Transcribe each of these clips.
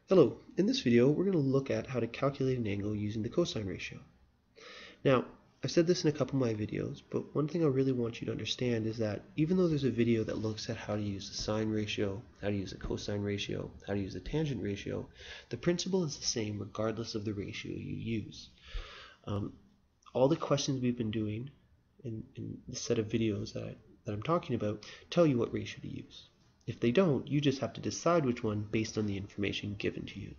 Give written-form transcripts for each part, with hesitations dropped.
Hello, in this video we're going to look at how to calculate an angle using the cosine ratio. Now, I've said this in a couple of my videos, but one thing I really want you to understand is that even though there's a video that looks at how to use the sine ratio, how to use the cosine ratio, how to use the tangent ratio, the principle is the same regardless of the ratio you use. All the questions we've been doing in the set of videos that I'm talking about tell you what ratio to use. If they don't, you just have to decide which one based on the information given to you.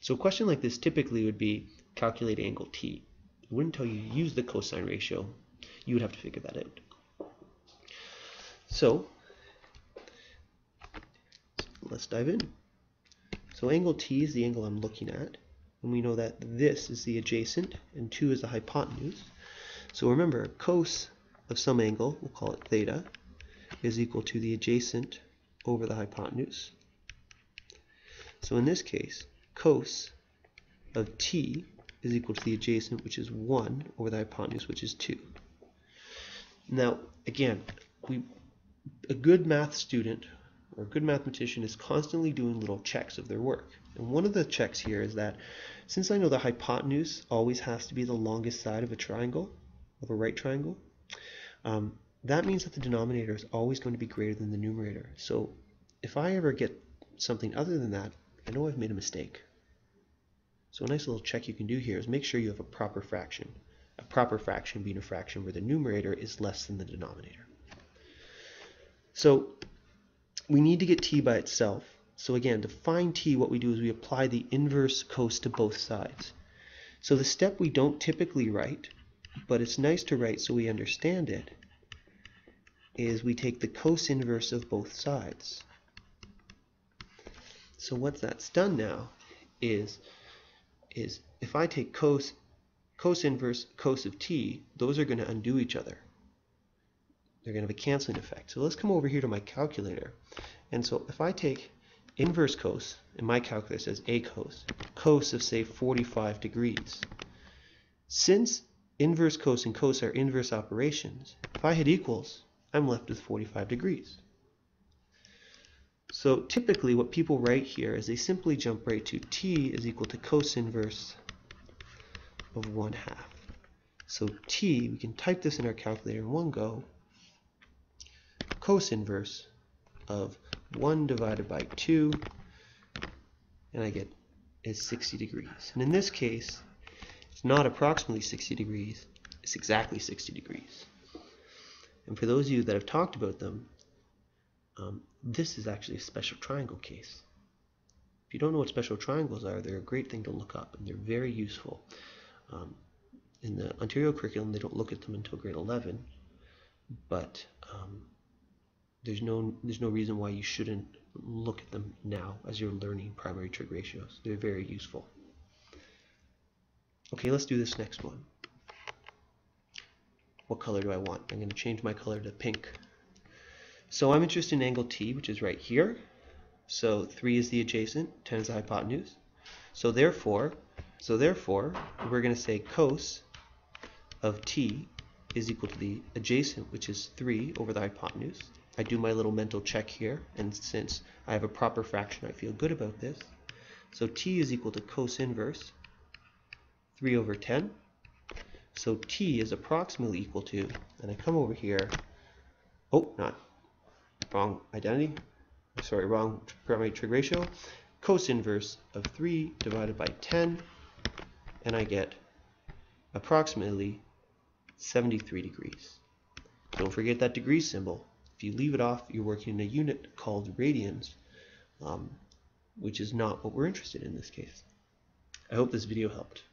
So a question like this typically would be calculate angle t. It wouldn't tell you to use the cosine ratio. You would have to figure that out. So let's dive in. So angle t is the angle I'm looking at, and we know that this is the adjacent and 2 is the hypotenuse. So remember, cos of some angle, we'll call it theta, is equal to the adjacent over the hypotenuse. So in this case, cos of t is equal to the adjacent, which is 1, over the hypotenuse, which is 2. Now, again, a good math student or a good mathematician is constantly doing little checks of their work. And one of the checks here is that since I know the hypotenuse always has to be the longest side of a triangle, of a right triangle, that means that the denominator is always going to be greater than the numerator. So if I ever get something other than that, I know I've made a mistake. So a nice little check you can do here is make sure you have a proper fraction. A proper fraction being a fraction where the numerator is less than the denominator. So we need to get t by itself. So again, to find t, what we do is we apply the inverse cos to both sides. So the step we don't typically write, but it's nice to write so we understand it, is we take the cos inverse of both sides. So what that's done now is if I take cos inverse cos of t, those are going to undo each other. They're going to have a canceling effect. So let's come over here to my calculator. And so if I take inverse cos, and my calculator says a cos of say 45 degrees. Since inverse cos and cos are inverse operations, if I hit equals, I'm left with 45 degrees. So typically what people write here is they simply jump right to t is equal to cos inverse of 1/2. So t, we can type this in our calculator in one go, cos inverse of 1 divided by 2, and I get is 60 degrees. And in this case, it's not approximately 60 degrees, it's exactly 60 degrees. And for those of you that have talked about them, this is actually a special triangle case. If you don't know what special triangles are, they're a great thing to look up, and they're very useful. In the Ontario curriculum, they don't look at them until grade 11, but there's no reason why you shouldn't look at them now as you're learning primary trig ratios. They're very useful. Okay, let's do this next one. What color do I want? I'm going to change my color to pink. So I'm interested in angle t, which is right here. So 3 is the adjacent, 10 is the hypotenuse. So therefore, we're going to say cos of t is equal to the adjacent, which is 3 over the hypotenuse. I do my little mental check here, and since I have a proper fraction, I feel good about this. So t is equal to cos inverse 3 over 10. So t is approximately equal to, and I come over here, wrong identity, sorry, wrong primary trig ratio, cos inverse of 3 divided by 10, and I get approximately 73 degrees. Don't forget that degree symbol. If you leave it off, you're working in a unit called radians, which is not what we're interested in this case. I hope this video helped.